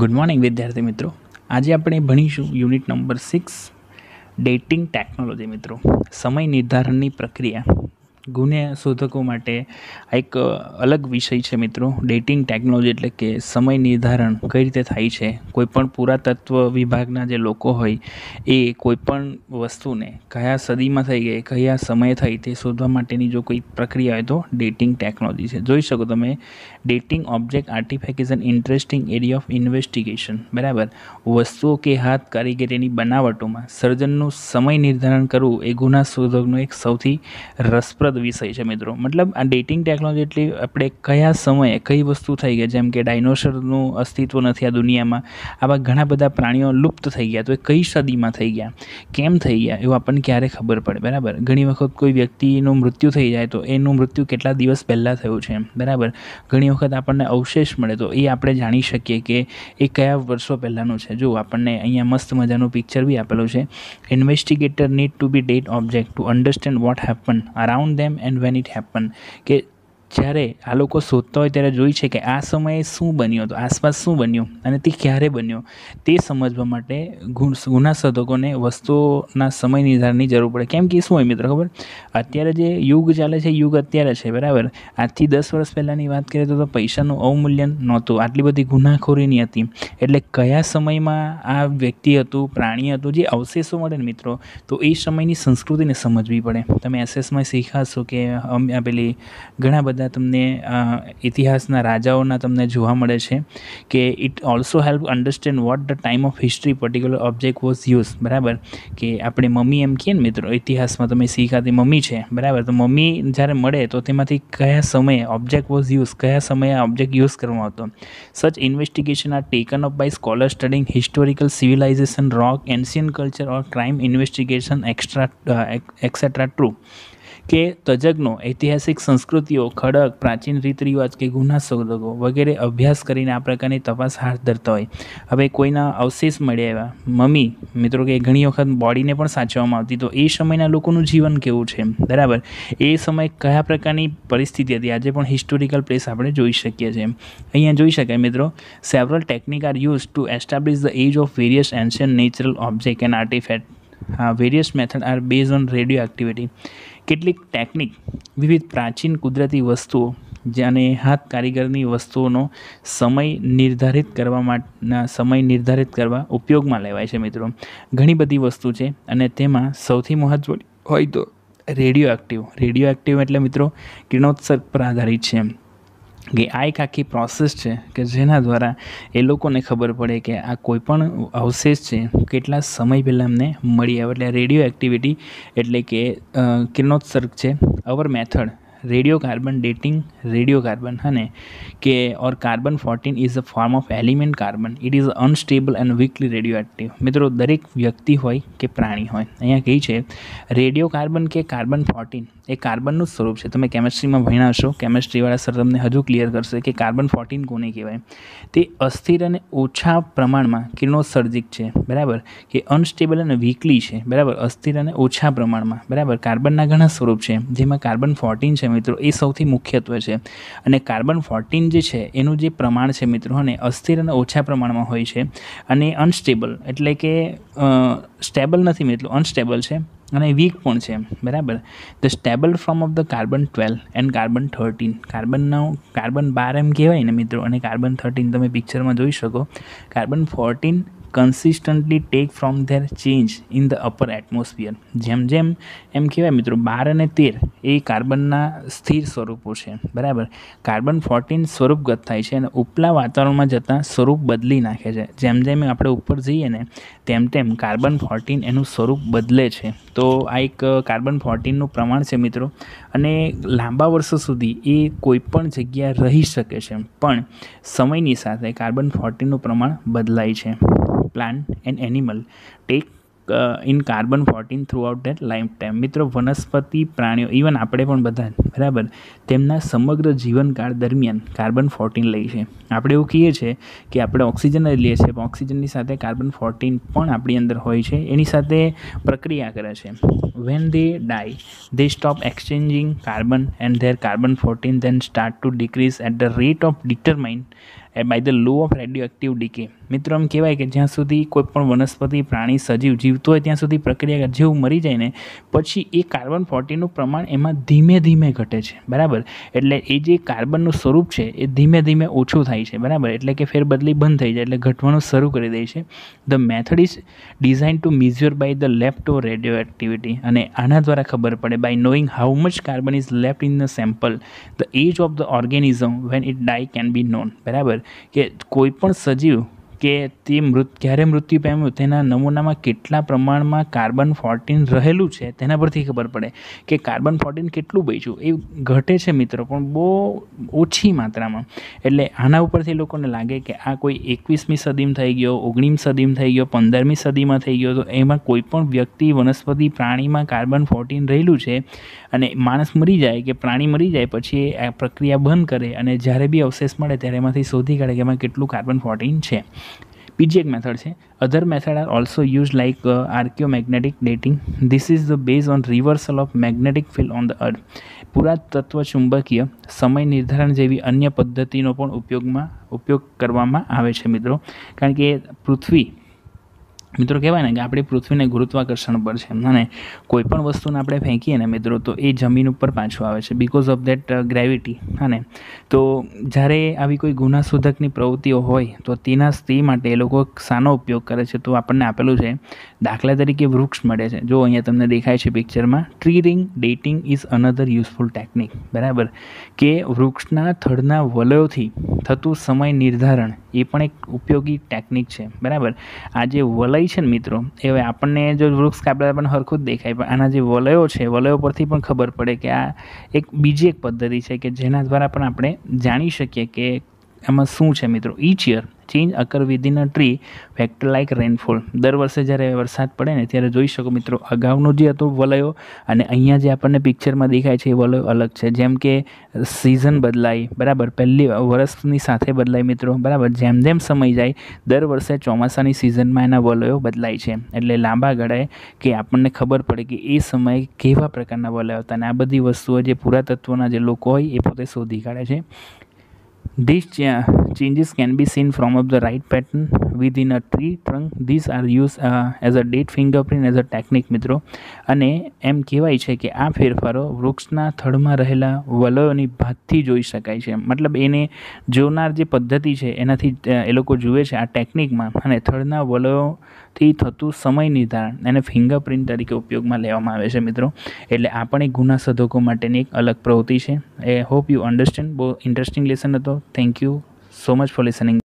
Good morning વિદ્યાર્થી મિત્રો. આજે આપણે ભણીશું યુનિટ નંબર 6 ડેટિંગ ટેકનોલોજી. મિત્રો, સમય નિર્ધારણની પ્રક્રિયા ગુને શોધકો માટે એક અલગ વિષય છે. મિત્રો, ડેટિંગ ટેકનોલોજી એટલે કે સમય નિર્ધારણ કઈ રીતે થાય છે. કોઈપણ પુરાતત્વ વિભાગના જે લોકો હોય એ કોઈપણ વસ્તુને કયા સદીમાં થઈ ગઈ, કયા સમયે થઈ તે શોધવા માટેની જો કોઈ પ્રક્રિયા હોય તો ડેટિંગ ટેકનોલોજી છે. જોઈ શકો તમે, dating object artifact is an interesting area of investigation. બરાબર, વસ્તુઓ કે હાથ કારીગરીની બનાવટોમાં સર્જનનું સમય નિર્ધારણ કરવું એ ગુના શોધકનો એક સૌથી રસપ્રદ વિષય છે. મિત્રો, મતલબ આ ડેટિંગ ટેકનોલોજી એટલે આપણે કયા સમયે કઈ વસ્તુ થઈ ગઈ, જેમ કે ડાયનોસરનું અસ્તિત્વ નથી આ દુનિયામાં, આવા ઘણા બધા પ્રાણીઓ લુપ્ત થઈ ગયા, તો એ કઈ સદીમાં થઈ ગયા, કેમ થઈ ગયા, એવું આપણને ક્યારે ખબર પડે. બરાબર, ઘણી વખત કોઈ વ્યક્તિનું મૃત્યુ થઈ જાય તો એનું મૃત્યુ કેટલા દિવસ પહેલાં થયું છે. બરાબર, ઘણી વખત આપણને અવશેષ મળે તો એ આપણે જાણી શકીએ કે એ કયા વર્ષો પહેલાંનું છે. જો આપણને અહીંયા મસ્ત મજાનું પિક્ચર બી આપેલું છે. Investigator need to be date object to understand what happen around them and when it happen. કે જ્યારે આ લોકો શોધતા હોય ત્યારે જોઈ છે કે આ સમયે શું બન્યું હતું, આસપાસ શું બન્યું અને તે ક્યારે બન્યું, તે સમજવા માટે ગુના શોધકોને વસ્તુઓના સમય નિર્ધારણની જરૂર પડે. કેમ કે શું હોય મિત્રો ખબર, અત્યારે જે યુગ ચાલે છે, યુગ અત્યારે છે. બરાબર, આજથી 10 વર્ષ પહેલાંની વાત કરીએ તો પૈસાનું અવમૂલ્યન નહોતું, આટલી બધી ગુનાખોરી નહીં હતી. એટલે કયા સમયમાં આ વ્યક્તિ હતું, પ્રાણી હતું, જે અવશેષો મળે ને મિત્રો, તો એ સમયની સંસ્કૃતિને સમજવી પડે. તમે એસએસમાં શીખાશો કે પેલી ઘણા બધા તમને ઇતિહાસના રાજાઓના તમને જોવા મળે છે કે it also help understand what the time of history particular object was use. બરાબર, કે આપણે મમ્મી એમ કહીએ ને મિત્રો, ઇતિહાસમાં તમે શીખાતી મમ્મી છે. બરાબર, તો મમ્મી જ્યારે મળે તો તેમાંથી કયા સમયે ઓબ્જેક્ટ વોઝ યુઝ, કયા સમયે આ ઓબ્જેક્ટ યુઝ કરવામાં આવતો. Such investigation are taken up by scholar studying historical civilisation, rock, ancient culture or crime investigation etcetera true. કે તજજ્ઞો ઐતિહાસિક સંસ્કૃતિઓ, ખડક, પ્રાચીન રીત રિવાજ કે ગુના શોધકો વગેરે અભ્યાસ કરીને આ પ્રકારની તપાસ હાથ ધરતા હોય. હવે કોઈના અવશેષ મળ્યા એવા મમ્મી મિત્રો, કે ઘણી વખત બોડીને પણ સાચવવામાં આવતી, તો એ સમયના લોકોનું જીવન કેવું છે. બરાબર, એ સમય કયા પ્રકારની પરિસ્થિતિ હતી, આજે પણ હિસ્ટોરિકલ પ્લેસ આપણે જોઈ શકીએ છીએ. અહીંયા જોઈ શકાય મિત્રો, several technique are use to establish the age of various ancient natural object and artifact. Various method are base on radio activity. કેટલીક ટેકનિક વિવિધ પ્રાચીન કુદરતી વસ્તુઓ અને હાથ કારીગરની વસ્તુઓનો સમય નિર્ધારિત કરવા ઉપયોગમાં લેવાય છે. મિત્રો, ઘણી બધી વસ્તુ છે અને તેમાં સૌથી મહત્વની હોય તો રેડિયો એક્ટિવ એટલે મિત્રો કિરણોત્સર્ગ પર આધારિત છે. કે આ એક આખી પ્રોસેસ છે કે જેના દ્વારા એ લોકોને ખબર પડે કે આ કોઈપણ અવશેષ છે કેટલા સમય પહેલાં અમને મળી આવે. એટલે રેડિયો એક્ટિવિટી એટલે કે કિરણોત્સર્ગ છે. Our method radiocarbon dating, radiocarbon અને કે or carbon 14 is a form of element carbon. It is unstable and weakly radioactive. મિત્રો, દરેક વ્યક્તિ હોય કે પ્રાણી હોય, અહીંયા કહી છે રેડિયો કાર્બન કે કાર્બન 14 એ કાર્બનનું સ્વરૂપ છે. તમે કેમેસ્ટ્રીમાં ભણ્યા હશો, કેમેસ્ટ્રીવાળા સર તમને હજુ ક્લિયર કરશે કે કાર્બન 14 કોને કહેવાય. તે અસ્થિર અને ઓછા પ્રમાણમાં કિરણોત્સર્જિત છે. બરાબર, કે અનસ્ટેબલ અને વીકલી છે. બરાબર, અસ્થિર અને ઓછા પ્રમાણમાં. બરાબર, કાર્બનના ઘણા સ્વરૂપ છે, જેમાં કાર્બન 14 છે મિત્રો એ સૌથી મુખ્યત્વે છે. અને કાર્બન 14 જે છે એનું જે પ્રમાણ છે મિત્રો, અને અસ્થિર અને ઓછા પ્રમાણમાં હોય છે. અને અનસ્ટેબલ એટલે કે સ્ટેબલ નથી મિત્રો, અનસ્ટેબલ છે અને વીક પણ છે. બરાબર, the stable form of the carbon 12 and carbon 13. Carbon 12 એમ કહેવાય ને મિત્રો, અને કાર્બન 13 તમે પિક્ચરમાં જોઈ શકો. Carbon 14 consistently take from their change in the upper atmosphere. જેમ જેમ એમ કહેવાય મિત્રો, 12 અને 13 એ કાર્બનના સ્થિર સ્વરૂપો છે. બરાબર, કાર્બન 14 સ્વરૂપગત થાય છે અને ઉપલા વાતાવરણમાં જતાં સ્વરૂપ બદલી નાખે છે. જેમ જેમ આપણે ઉપર જઈએ ને તેમ તેમ કાર્બન 14 એનું સ્વરૂપ બદલે છે. તો આ એક કાર્બન 14નું પ્રમાણ છે મિત્રો, અને લાંબા વર્ષો સુધી એ કોઈપણ જગ્યાએ રહી શકે છે. પણ સમયની સાથે કાર્બન 14નું પ્રમાણ બદલાય છે. Plant and animal tech in carbon 14 through out there life time. મિત્રો, વનસ્પતિ, પ્રાણીઓ, ઇવન આપણે પણ બધા, બરાબર, તેમના સમગ્ર જીવનકાળ દરમિયાન કાર્બન 14 લે છે. આપણે એવું કહીએ છીએ કે આપણે ઓક્સિજન જ લઈએ છીએ, પણ ઓક્સિજનની સાથે કાર્બન 14 પણ આપણી અંદર હોય છે, એની સાથે પ્રક્રિયા કરે છે. When they die they stop exchanging carbon and their carbon 14 then start to decrease at the rate of determined by the law of radio active decay. મિત્રો એમ કહેવાય કે જ્યાં સુધી કોઈ પણ વનસ્પતિ, પ્રાણી, સજીવ જીવતો હોય ત્યાં સુધી પ્રક્રિયા જેવું મરી જાય ને પછી એ કાર્બન-14નું પ્રમાણ એમાં ધીમે ધીમે ઘટે છે, બરાબર. એટલે એ જે કાર્બનનું સ્વરૂપ છે એ ધીમે ધીમે ઓછું થાય છે, બરાબર. એટલે કે ફેરબદલી બંધ થઈ જાય, એટલે ઘટવાનું શરૂ કરી દે છે. The method is design to measure by the left of radio activity. અને આના દ્વારા ખબર પડે by knowing how much carbon is left in the sample the age of the organism when it die can be known, બરાબર. કે કોઈ પણ સજીવ કે તે ક્યારે મૃત્યુ પામ્યું તેના નમૂનામાં કેટલા પ્રમાણમાં કાર્બન-14 રહેલું છે તેના પરથી ખબર પડે કે કાર્બન-14 કેટલું બચ્યું. એ ઘટે છે મિત્રો, પણ બહુ ઓછી માત્રામાં. એટલે આના ઉપરથી લોકોને લાગે કે આ કોઈ 21મી સદીમાં થઈ ગયો, 19મી સદીમાં થઈ ગયો, 15મી સદીમાં થઈ ગયો, તો એમાં કોઈ પણ વ્યક્તિ, વનસ્પતિ, પ્રાણીમાં કાર્બન-14 રહેલું છે અને માણસ મરી જાય કે પ્રાણી મરી જાય પછી આ પ્રક્રિયા બંધ કરે અને જ્યારે બી અવશેષ મળે ત્યારે એમાંથી શોધી કાઢે કે એમાં કેટલું કાર્બન-14 છે. બીજી એક મેથડ છે. Other method are also use like archaeomagnetic dating. This is the base on reversal of magnetic field on the earth. પુરાતત્વ ચુંબકીય સમય નિર્ધારણ જેવી અન્ય પદ્ધતિનો પણ ઉપયોગ કરવામાં આવે છે મિત્રો. કારણ કે પૃથ્વી મિત્રો કહેવાય ને કે આપણી પૃથ્વીને ગુરુત્વાકર્ષણ પર છે અને કોઈ પણ વસ્તુને આપણે ફેંકીએ ને મિત્રો તો એ જમીન ઉપર પાછું આવે છે બિકોઝ ઓફ દેટ ગ્રેવિટી. અને તો જ્યારે આવી કોઈ ગુનાશોધકની પ્રવૃત્તિઓ હોય તો તે માટે એ લોકો શાનો ઉપયોગ કરે છે તો આપણને આપેલું છે. દાખલા તરીકે વૃક્ષ મળે છે, જો અહીંયા તમને દેખાય છે પિક્ચરમાં. Tree ring dating is another useful technique, બરાબર. કે વૃક્ષના થડના વલયોથી થતું સમય નિર્ધારણ એ પણ એક ઉપયોગી ટેકનિક છે, બરાબર. આ જે વલય છે ને મિત્રો, એ હવે આપણને જો વૃક્ષ કાપતા પણ હરખું જ દેખાય, પણ આના જે વલયો છે વલયો પરથી પણ ખબર પડે કે આ બીજી એક પદ્ધતિ છે કે જેના દ્વારા પણ આપણે જાણી શકીએ કે એમાં શું છે મિત્રો. Each year change occur within a tree factor like rainfall. દર વર્ષે જ્યારે વરસાદ પડે ને ત્યારે જોઈ શકો મિત્રો અગાઉનું જે હતું વલયો અને અહીંયા જે આપણને પિક્ચરમાં દેખાય છે એ વલયો અલગ છે. જેમ કે સિઝન બદલાય, બરાબર, પહેલી વર્ષની સાથે બદલાય મિત્રો, બરાબર. જેમ જેમ સમય જાય દર વર્ષે ચોમાસાની સિઝનમાં એના વલયો બદલાય છે. એટલે લાંબા ગાળે કે આપણને ખબર પડે કે એ સમયે કેવા પ્રકારના વલયો હતા. અને આ બધી વસ્તુઓ જે પુરાતત્વના જે લોકો હોય એ પોતે શોધી કાઢે છે. These changes can be seen from the right pattern within a tree trunk. These are used as a date fingerprint as a technique મિત્રો. અને એમ કહેવાય છે કે આ ફેરફારો વૃક્ષના થડમાં રહેલા વલયોની ભાતથી જોઈ શકાય છે. મતલબ એને જોનાર જે પદ્ધતિ છે એનાથી એ લોકો જુએ છે આ ટેકનિકમાં. અને થડના વલયોથી થતું સમય નિર્ધારણ એને ફિંગરપ્રિન્ટ તરીકે ઉપયોગમાં લેવામાં આવે છે મિત્રો. એટલે આ પણ એક ગુના શોધકો માટેની એક અલગ પ્રવૃત્તિ છે. એ હોપ યુ અન્ડરસ્ટેન્ડ. બહુ ઇન્ટરેસ્ટિંગ લેસન હતો. Thank you so much for listening.